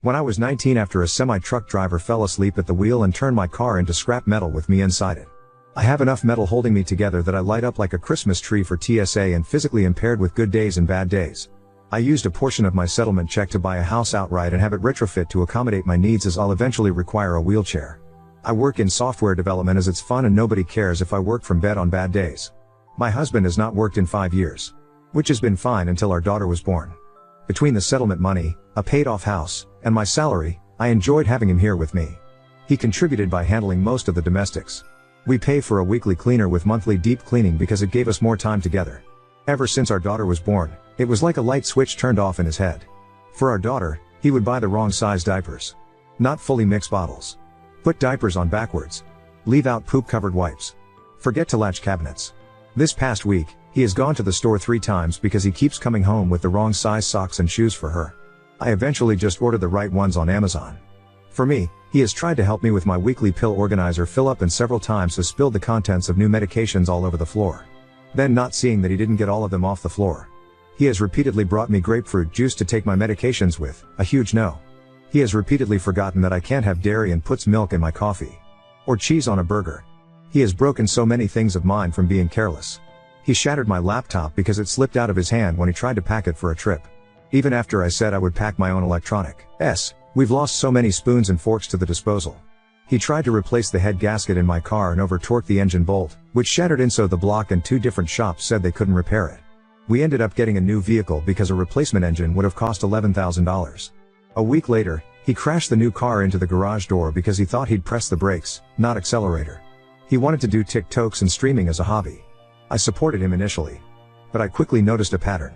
When I was 19, after a semi-truck driver fell asleep at the wheel and turned my car into scrap metal with me inside it. I have enough metal holding me together that I light up like a Christmas tree for TSA and physically impaired with good days and bad days. I used a portion of my settlement check to buy a house outright and have it retrofit to accommodate my needs, as I'll eventually require a wheelchair. I work in software development as it's fun and nobody cares if I work from bed on bad days. My husband has not worked in 5 years. Which has been fine until our daughter was born. Between the settlement money, a paid-off house, and my salary, I enjoyed having him here with me. He contributed by handling most of the domestics. We pay for a weekly cleaner with monthly deep cleaning because it gave us more time together. Ever since our daughter was born, it was like a light switch turned off in his head. For our daughter, he would buy the wrong size diapers. Not fully mixed bottles. Put diapers on backwards. Leave out poop-covered wipes. Forget to latch cabinets. This past week, he has gone to the store 3 times because he keeps coming home with the wrong size socks and shoes for her. I eventually just ordered the right ones on Amazon. For me, he has tried to help me with my weekly pill organizer fill up and several times has spilled the contents of new medications all over the floor. Then, not seeing that he didn't get all of them off the floor, he has repeatedly brought me grapefruit juice to take my medications with, a huge no. He has repeatedly forgotten that I can't have dairy and puts milk in my coffee. Or cheese on a burger. He has broken so many things of mine from being careless. He shattered my laptop because it slipped out of his hand when he tried to pack it for a trip. Even after I said I would pack my own electronics, we've lost so many spoons and forks to the disposal. He tried to replace the head gasket in my car and over-torqued the engine bolt, which shattered inside the block, and 2 different shops said they couldn't repair it. We ended up getting a new vehicle because a replacement engine would have cost $11,000. A week later, he crashed the new car into the garage door because he thought he'd press the brakes, not accelerator. He wanted to do TikToks and streaming as a hobby. I supported him initially. But I quickly noticed a pattern.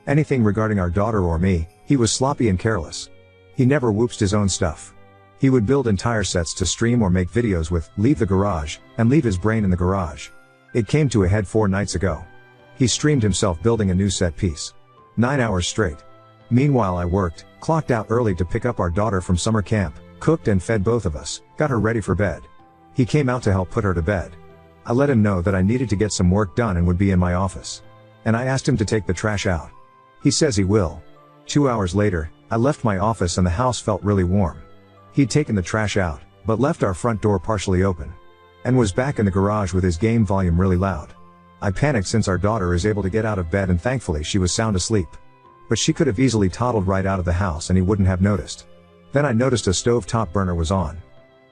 Anything regarding our daughter or me, he was sloppy and careless. He never whooped his own stuff. He would build entire sets to stream or make videos with, leave the garage, and leave his brain in the garage. It came to a head 4 nights ago. He streamed himself building a new set piece. 9 hours straight. Meanwhile I worked, clocked out early to pick up our daughter from summer camp, cooked and fed both of us, got her ready for bed. He came out to help put her to bed. I let him know that I needed to get some work done and would be in my office. And I asked him to take the trash out. He says he will. 2 hours later, I left my office and the house felt really warm. He'd taken the trash out, but left our front door partially open. And was back in the garage with his game volume really loud. I panicked since our daughter is able to get out of bed and thankfully she was sound asleep. But she could have easily toddled right out of the house and he wouldn't have noticed. Then I noticed a stovetop burner was on.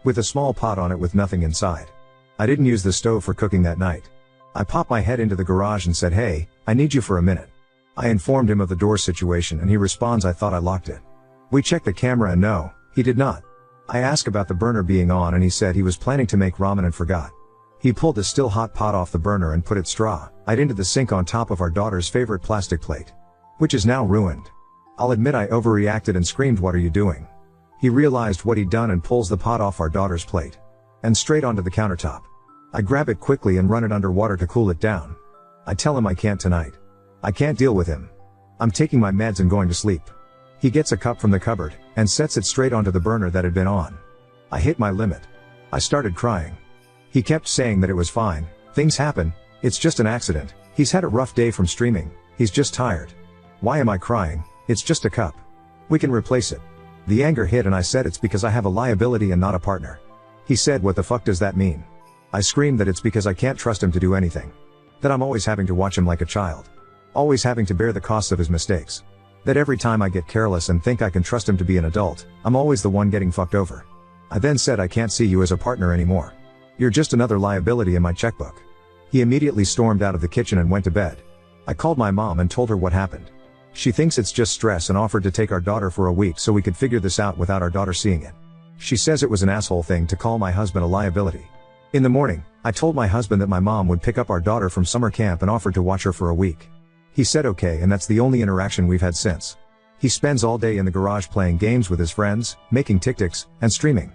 With a small pot on it with nothing inside. I didn't use the stove for cooking that night. I popped my head into the garage and said, "Hey, I need you for a minute." I informed him of the door situation and he responds, "I thought I locked it." We checked the camera and no, he did not. I asked about the burner being on and he said he was planning to make ramen and forgot. He pulled the still hot pot off the burner and put it straw-eyed into the sink on top of our daughter's favorite plastic plate. Which is now ruined. I'll admit I overreacted and screamed, "What are you doing?" He realized what he'd done and pulls the pot off our daughter's plate. And straight onto the countertop. I grab it quickly and run it under water to cool it down. I tell him I can't tonight. I can't deal with him. I'm taking my meds and going to sleep. He gets a cup from the cupboard, and sets it straight onto the burner that had been on. I hit my limit. I started crying. He kept saying that it was fine, things happen, it's just an accident, he's had a rough day from streaming, he's just tired. Why am I crying? It's just a cup. We can replace it. The anger hit and I said it's because I have a liability and not a partner. He said, "What the fuck does that mean?" I screamed that it's because I can't trust him to do anything. That I'm always having to watch him like a child. Always having to bear the costs of his mistakes. That every time I get careless and think I can trust him to be an adult, I'm always the one getting fucked over. I then said, "I can't see you as a partner anymore. You're just another liability in my checkbook." He immediately stormed out of the kitchen and went to bed. I called my mom and told her what happened. She thinks it's just stress and offered to take our daughter for a week so we could figure this out without our daughter seeing it. She says it was an asshole thing to call my husband a liability. In the morning, I told my husband that my mom would pick up our daughter from summer camp and offered to watch her for a week. He said okay, and that's the only interaction we've had since. He spends all day in the garage playing games with his friends, making TikToks, and streaming.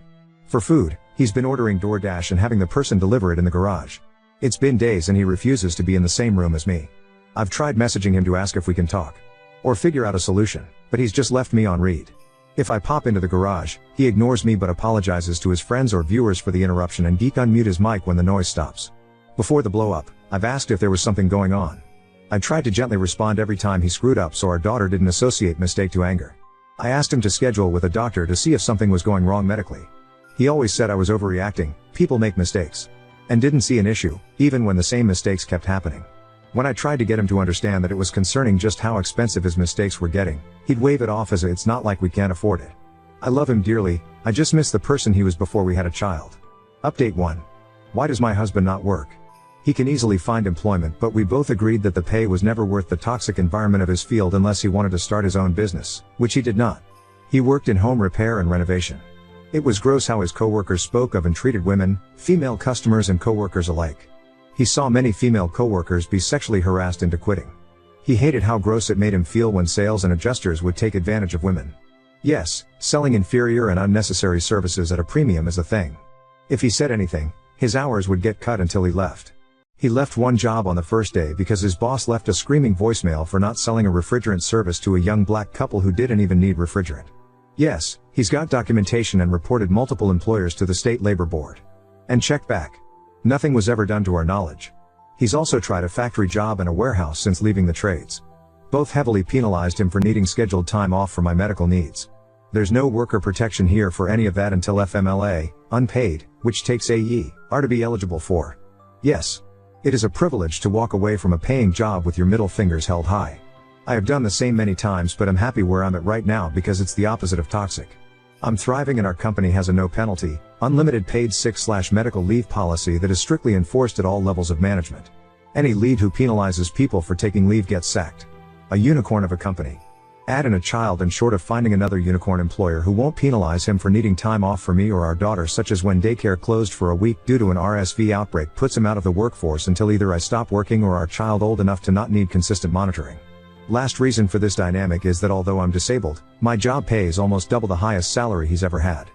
For food, he's been ordering DoorDash and having the person deliver it in the garage. It's been days and he refuses to be in the same room as me. I've tried messaging him to ask if we can talk. Or figure out a solution, but he's just left me on read. If I pop into the garage, he ignores me but apologizes to his friends or viewers for the interruption and geek unmute his mic when the noise stops. Before the blow up, I've asked if there was something going on. I tried to gently respond every time he screwed up so our daughter didn't associate mistake to anger. I asked him to schedule with a doctor to see if something was going wrong medically. He always said I was overreacting, people make mistakes, and didn't see an issue, even when the same mistakes kept happening. When I tried to get him to understand that it was concerning just how expensive his mistakes were getting, he'd wave it off as it's not like we can't afford it. I love him dearly, I just miss the person he was before we had a child. Update 1. Why does my husband not work? He can easily find employment, but we both agreed that the pay was never worth the toxic environment of his field unless he wanted to start his own business, which he did not. He worked in home repair and renovation. It was gross how his coworkers spoke of and treated women, female customers and coworkers alike. He saw many female coworkers be sexually harassed into quitting. He hated how gross it made him feel when sales and adjusters would take advantage of women. Yes, selling inferior and unnecessary services at a premium is a thing. If he said anything, his hours would get cut until he left. He left one job on the first day because his boss left a screaming voicemail for not selling a refrigerant service to a young black couple who didn't even need refrigerant. Yes, he's got documentation and reported multiple employers to the state labor board. And checked back. Nothing was ever done to our knowledge. He's also tried a factory job and a warehouse since leaving the trades. Both heavily penalized him for needing scheduled time off for my medical needs. There's no worker protection here for any of that until FMLA, unpaid, which takes AE, are to be eligible for. Yes. It is a privilege to walk away from a paying job with your middle fingers held high. I have done the same many times, but I'm happy where I'm at right now because it's the opposite of toxic. I'm thriving and our company has a no penalty, unlimited paid sick/medical leave policy that is strictly enforced at all levels of management. Any lead who penalizes people for taking leave gets sacked. A unicorn of a company. Add in a child and short of finding another unicorn employer who won't penalize him for needing time off for me or our daughter, such as when daycare closed for a week due to an RSV outbreak, puts him out of the workforce until either I stop working or our child old enough to not need consistent monitoring. Last reason for this dynamic is that although I'm disabled, my job pays almost double the highest salary he's ever had.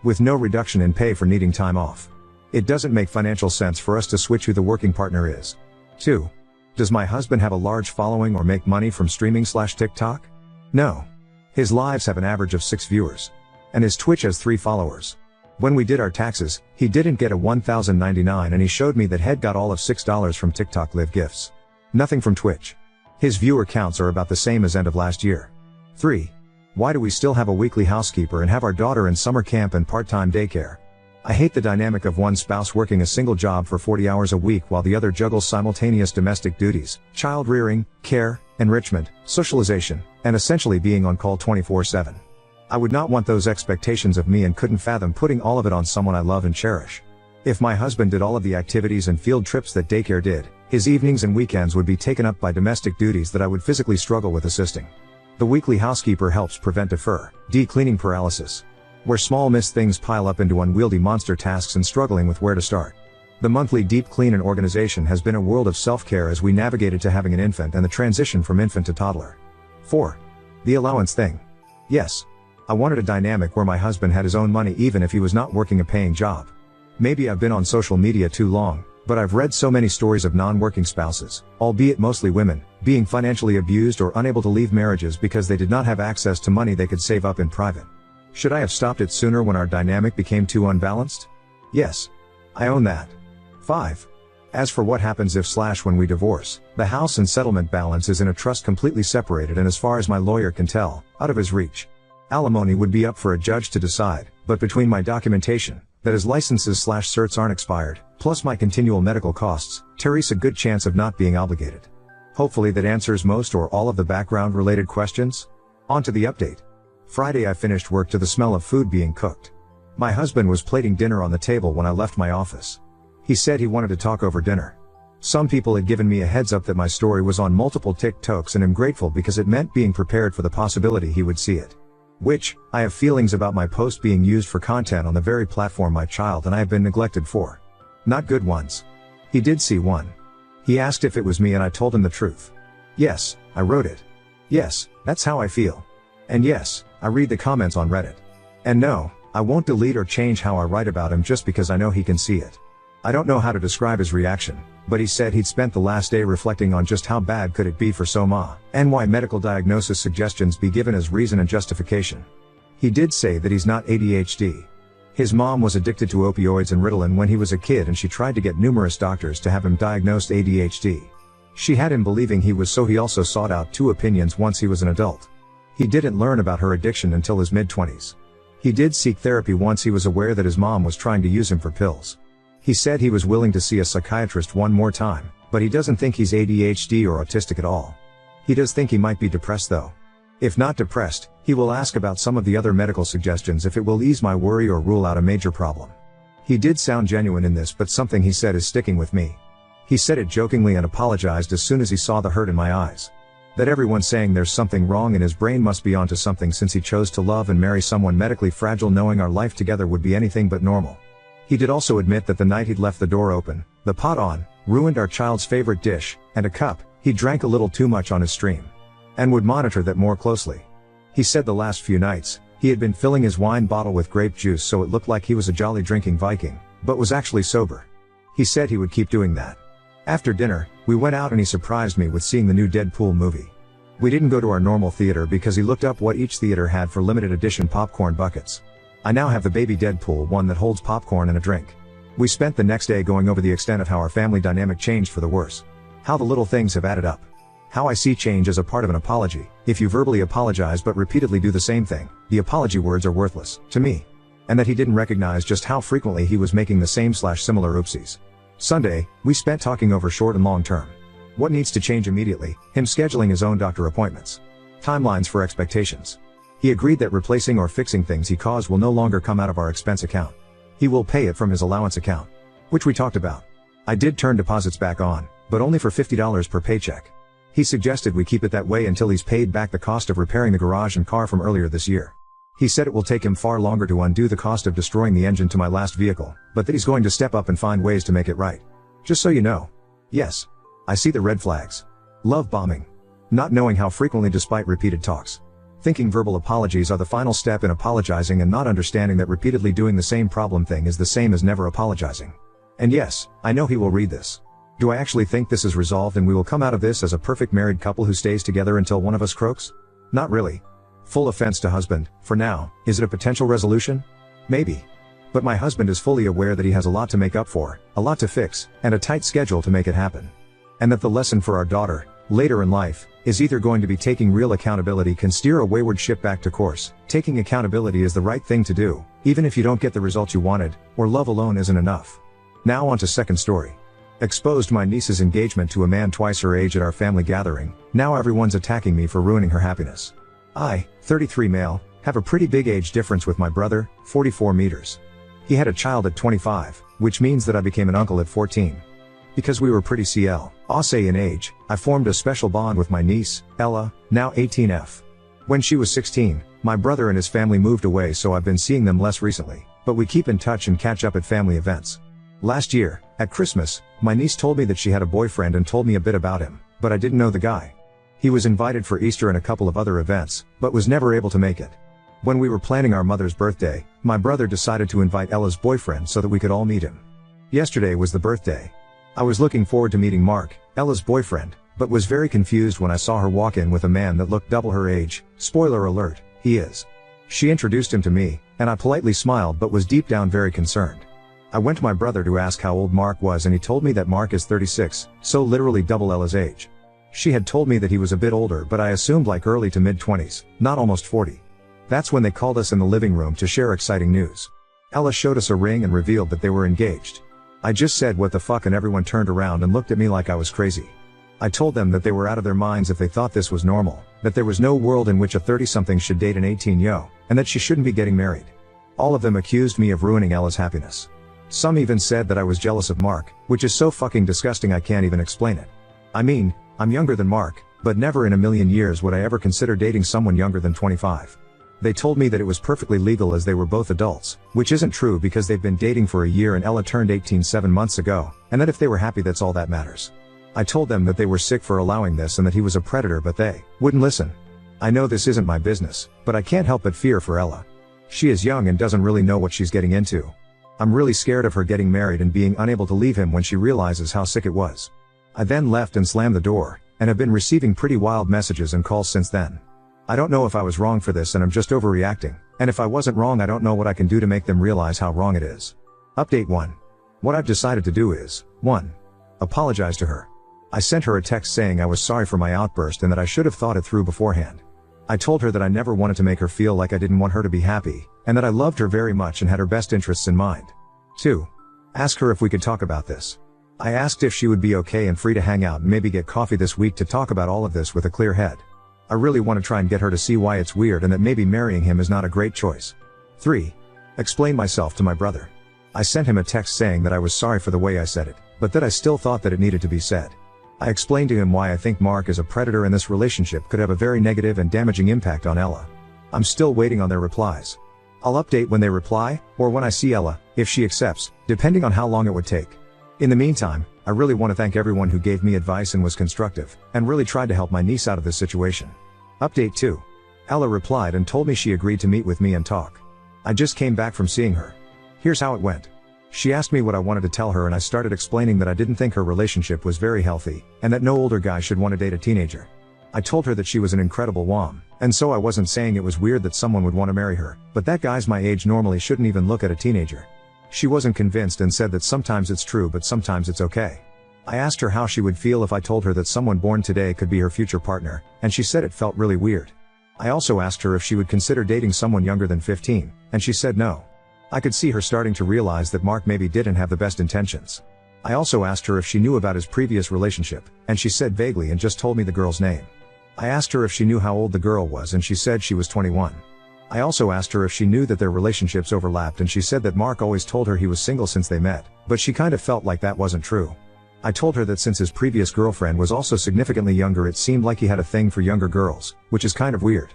With no reduction in pay for needing time off. It doesn't make financial sense for us to switch who the working partner is. 2. Does my husband have a large following or make money from streaming/TikTok? No. His lives have an average of 6 viewers. And his Twitch has 3 followers. When we did our taxes, he didn't get a $1,099 and he showed me that he'd got all of $6 from TikTok live gifts. Nothing from Twitch. His viewer counts are about the same as end of last year. 3. Why do we still have a weekly housekeeper and have our daughter in summer camp and part-time daycare? I hate the dynamic of one spouse working a single job for 40 hours a week while the other juggles simultaneous domestic duties, child rearing, care, enrichment, socialization, and essentially being on call 24/7. I would not want those expectations of me and couldn't fathom putting all of it on someone I love and cherish. If my husband did all of the activities and field trips that daycare did, his evenings and weekends would be taken up by domestic duties that I would physically struggle with assisting. The weekly housekeeper helps prevent cleaning paralysis, where small missed things pile up into unwieldy monster tasks and struggling with where to start. The monthly deep clean and organization has been a world of self-care as we navigated to having an infant and the transition from infant to toddler. 4. The allowance thing. Yes. I wanted a dynamic where my husband had his own money even if he was not working a paying job. Maybe I've been on social media too long, but I've read so many stories of non-working spouses, albeit mostly women, being financially abused or unable to leave marriages because they did not have access to money they could save up in private. Should I have stopped it sooner when our dynamic became too unbalanced? Yes. I own that. 5. As for what happens if/when we divorce, the house and settlement balance is in a trust completely separated and as far as my lawyer can tell, out of his reach. Alimony would be up for a judge to decide, but between my documentation, that his licenses/certs aren't expired, plus my continual medical costs, Terry's a good chance of not being obligated. Hopefully that answers most or all of the background related questions. On to the update. Friday I finished work to the smell of food being cooked. My husband was plating dinner on the table when I left my office. He said he wanted to talk over dinner. Some people had given me a heads up that my story was on multiple TikToks and I'm grateful because it meant being prepared for the possibility he would see it. Which, I have feelings about my post being used for content on the very platform my child and I have been neglected for. Not good ones. He did see one. He asked if it was me and I told him the truth. Yes, I wrote it. Yes, that's how I feel. And yes, I read the comments on Reddit. And no, I won't delete or change how I write about him just because I know he can see it. I don't know how to describe his reaction, but he said he'd spent the last day reflecting on just how bad could it be for Soma, and why medical diagnosis suggestions be given as reason and justification. He did say that he's not ADHD. His mom was addicted to opioids and Ritalin when he was a kid and she tried to get numerous doctors to have him diagnosed ADHD. She had him believing he was, so he also sought out 2 opinions once he was an adult. He didn't learn about her addiction until his mid-20s. He did seek therapy once he was aware that his mom was trying to use him for pills. He said he was willing to see a psychiatrist one more time, but he doesn't think he's ADHD or autistic at all. He does think he might be depressed though. If not depressed, he will ask about some of the other medical suggestions if it will ease my worry or rule out a major problem. He did sound genuine in this, but something he said is sticking with me. He said it jokingly and apologized as soon as he saw the hurt in my eyes. That everyone saying there's something wrong in his brain must be onto something, since he chose to love and marry someone medically fragile, knowing our life together would be anything but normal. He did also admit that the night he'd left the door open, the pot on, ruined our child's favorite dish, and a cup, he drank a little too much on his stream. And would monitor that more closely. He said the last few nights, he had been filling his wine bottle with grape juice so it looked like he was a jolly drinking Viking, but was actually sober. He said he would keep doing that. After dinner, we went out and he surprised me with seeing the new Deadpool movie. We didn't go to our normal theater because he looked up what each theater had for limited edition popcorn buckets. I now have the baby Deadpool one that holds popcorn and a drink. We spent the next day going over the extent of how our family dynamic changed for the worse. How the little things have added up. How I see change as a part of an apology. If you verbally apologize but repeatedly do the same thing, the apology words are worthless, to me. And that he didn't recognize just how frequently he was making the same/similar oopsies. Sunday, we spent talking over short and long term. What needs to change immediately, him scheduling his own doctor appointments. Timelines for expectations. He agreed that replacing or fixing things he caused will no longer come out of our expense account. He will pay it from his allowance account. Which we talked about. I did turn deposits back on, but only for $50 per paycheck. He suggested we keep it that way until he's paid back the cost of repairing the garage and car from earlier this year. He said it will take him far longer to undo the cost of destroying the engine to my last vehicle, but that he's going to step up and find ways to make it right. Just so you know. Yes. I see the red flags. Love bombing. Not knowing how frequently despite repeated talks. Thinking verbal apologies are the final step in apologizing and not understanding that repeatedly doing the same problem thing is the same as never apologizing. And yes, I know he will read this. Do I actually think this is resolved and we will come out of this as a perfect married couple who stays together until one of us croaks? Not really. Full offense to husband, for now. Is it a potential resolution? Maybe. But my husband is fully aware that he has a lot to make up for, a lot to fix, and a tight schedule to make it happen. And that the lesson for our daughter, later in life, is either going to be taking real accountability can steer a wayward ship back to course. Taking accountability is the right thing to do, even if you don't get the results you wanted, or love alone isn't enough. Now on to second story. Exposed my niece's engagement to a man twice her age at our family gathering. Now everyone's attacking me for ruining her happiness. I, 33 male, have a pretty big age difference with my brother, 44 meters. He had a child at 25, which means that I became an uncle at 14. Because we were pretty close in age, I formed a special bond with my niece, Ella, now 18F. When she was 16, my brother and his family moved away, so I've been seeing them less recently, but we keep in touch and catch up at family events. Last year, at Christmas, my niece told me that she had a boyfriend and told me a bit about him, but I didn't know the guy. He was invited for Easter and a couple of other events, but was never able to make it. When we were planning our mother's birthday, my brother decided to invite Ella's boyfriend so that we could all meet him. Yesterday was the birthday. I was looking forward to meeting Mark, Ella's boyfriend, but was very confused when I saw her walk in with a man that looked double her age. Spoiler alert, he is. She introduced him to me, and I politely smiled but was deep down very concerned. I went to my brother to ask how old Mark was and he told me that Mark is 36, so literally double Ella's age. She had told me that he was a bit older, but I assumed like early to mid-20s, not almost 40. That's when they called us in the living room to share exciting news. Ella showed us a ring and revealed that they were engaged. I just said what the fuck and everyone turned around and looked at me like I was crazy. I told them that they were out of their minds if they thought this was normal, that there was no world in which a 30-something should date an 18-yo, and that she shouldn't be getting married. All of them accused me of ruining Ella's happiness. Some even said that I was jealous of Mark, which is so fucking disgusting I can't even explain it. I mean, I'm younger than Mark, but never in a million years would I ever consider dating someone younger than 25. They told me that it was perfectly legal as they were both adults, which isn't true because they've been dating for a year and Ella turned 18 7 months ago, and that if they were happy that's all that matters. I told them that they were sick for allowing this and that he was a predator, but they wouldn't listen. I know this isn't my business, but I can't help but fear for Ella. She is young and doesn't really know what she's getting into. I'm really scared of her getting married and being unable to leave him when she realizes how sick it was. I then left and slammed the door, and have been receiving pretty wild messages and calls since then. I don't know if I was wrong for this and I'm just overreacting, and if I wasn't wrong I don't know what I can do to make them realize how wrong it is. Update 1. What I've decided to do is, 1. Apologize to her. I sent her a text saying I was sorry for my outburst and that I should have thought it through beforehand. I told her that I never wanted to make her feel like I didn't want her to be happy, and that I loved her very much and had her best interests in mind. 2. Ask her if we could talk about this. I asked if she would be okay and free to hang out and maybe get coffee this week to talk about all of this with a clear head. I really want to try and get her to see why it's weird and that maybe marrying him is not a great choice. 3. Explain myself to my brother. I sent him a text saying that I was sorry for the way I said it, but that I still thought that it needed to be said. I explained to him why I think Mark is a predator and this relationship could have a very negative and damaging impact on Ella. I'm still waiting on their replies. I'll update when they reply, or when I see Ella, if she accepts, depending on how long it would take. In the meantime, I really want to thank everyone who gave me advice and was constructive, and really tried to help my niece out of this situation. Update 2. Ella replied and told me she agreed to meet with me and talk. I just came back from seeing her. Here's how it went. She asked me what I wanted to tell her and I started explaining that I didn't think her relationship was very healthy, and that no older guy should want to date a teenager. I told her that she was an incredible wom, and so I wasn't saying it was weird that someone would want to marry her, but that guys my age normally shouldn't even look at a teenager. She wasn't convinced and said that sometimes it's true but sometimes it's okay. I asked her how she would feel if I told her that someone born today could be her future partner, and she said it felt really weird. I also asked her if she would consider dating someone younger than 15, and she said no. I could see her starting to realize that Mark maybe didn't have the best intentions. I also asked her if she knew about his previous relationship, and she said vaguely and just told me the girl's name. I asked her if she knew how old the girl was and she said she was 21. I also asked her if she knew that their relationships overlapped and she said that Mark always told her he was single since they met, but she kind of felt like that wasn't true. I told her that since his previous girlfriend was also significantly younger it seemed like he had a thing for younger girls, which is kind of weird.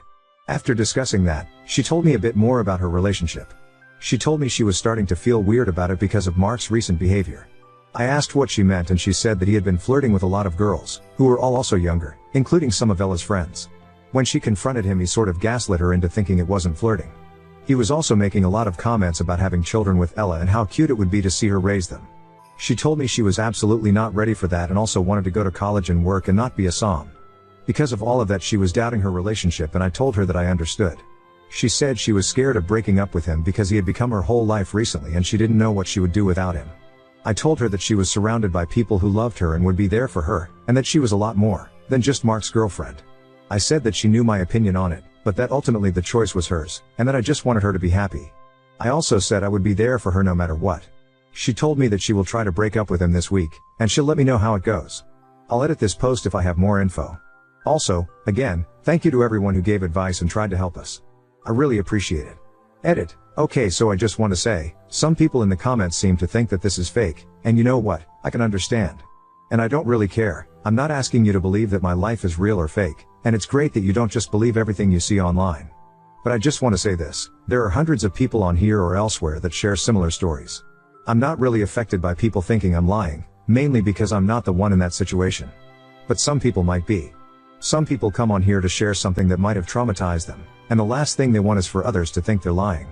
After discussing that, she told me a bit more about her relationship. She told me she was starting to feel weird about it because of Mark's recent behavior. I asked what she meant and she said that he had been flirting with a lot of girls, who were all also younger, including some of Ella's friends. When she confronted him he sort of gaslit her into thinking it wasn't flirting. He was also making a lot of comments about having children with Ella and how cute it would be to see her raise them. She told me she was absolutely not ready for that and also wanted to go to college and work and not be a som. Because of all of that she was doubting her relationship and I told her that I understood. She said she was scared of breaking up with him because he had become her whole life recently and she didn't know what she would do without him. I told her that she was surrounded by people who loved her and would be there for her, and that she was a lot more than just Mark's girlfriend. I said that she knew my opinion on it, but that ultimately the choice was hers, and that I just wanted her to be happy. I also said I would be there for her no matter what. She told me that she will try to break up with him this week, and she'll let me know how it goes. I'll edit this post if I have more info. Also, again, thank you to everyone who gave advice and tried to help us. I really appreciate it. Edit. Okay, so I just want to say, some people in the comments seem to think that this is fake, and you know what, I can understand. And I don't really care. I'm not asking you to believe that my life is real or fake, and it's great that you don't just believe everything you see online. But I just want to say this, there are hundreds of people on here or elsewhere that share similar stories. I'm not really affected by people thinking I'm lying, mainly because I'm not the one in that situation. But some people might be. Some people come on here to share something that might have traumatized them, and the last thing they want is for others to think they're lying.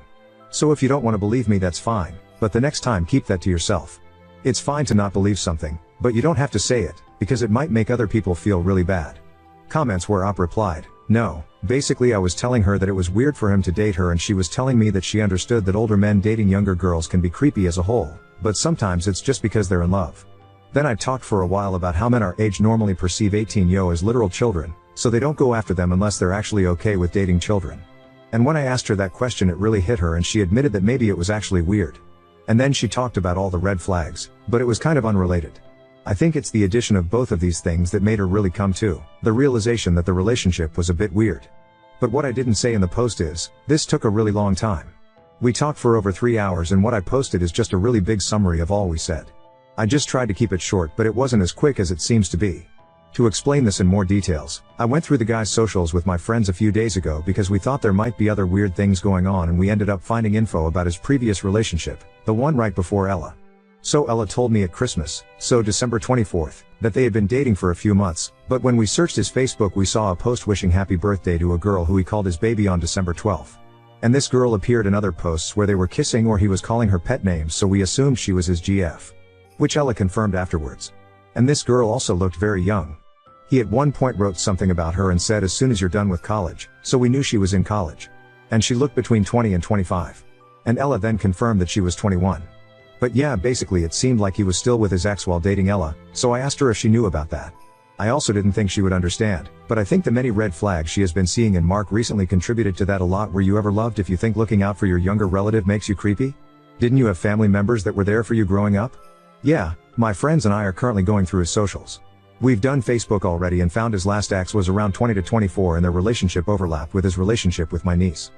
So if you don't want to believe me that's fine, but the next time keep that to yourself. It's fine to not believe something, but you don't have to say it, because it might make other people feel really bad. Comments where Op replied, no, basically I was telling her that it was weird for him to date her and she was telling me that she understood that older men dating younger girls can be creepy as a whole, but sometimes it's just because they're in love. Then I talked for a while about how men our age normally perceive 18-yo as literal children, so they don't go after them unless they're actually okay with dating children. And when I asked her that question it really hit her and she admitted that maybe it was actually weird. And then she talked about all the red flags, but it was kind of unrelated. I think it's the addition of both of these things that made her really come to the realization that the relationship was a bit weird. But what I didn't say in the post is, this took a really long time. We talked for over 3 hours and what I posted is just a really big summary of all we said. I just tried to keep it short but it wasn't as quick as it seems to be. To explain this in more details, I went through the guy's socials with my friends a few days ago because we thought there might be other weird things going on and we ended up finding info about his previous relationship, the one right before Ella. So Ella told me at Christmas, so December 24th, that they had been dating for a few months, but when we searched his Facebook we saw a post wishing happy birthday to a girl who he called his baby on December 12th. And this girl appeared in other posts where they were kissing or he was calling her pet names so we assumed she was his GF. Which Ella confirmed afterwards. And this girl also looked very young. He at one point wrote something about her and said as soon as you're done with college, so we knew she was in college. And she looked between 20 and 25. And Ella then confirmed that she was 21. But yeah, basically it seemed like he was still with his ex while dating Ella, so I asked her if she knew about that. I also didn't think she would understand, but I think the many red flags she has been seeing in Mark recently contributed to that a lot. Were you ever loved if you think looking out for your younger relative makes you creepy? Didn't you have family members that were there for you growing up? Yeah, my friends and I are currently going through his socials. We've done Facebook already and found his last ex was around 20 to 24 and their relationship overlapped with his relationship with my niece.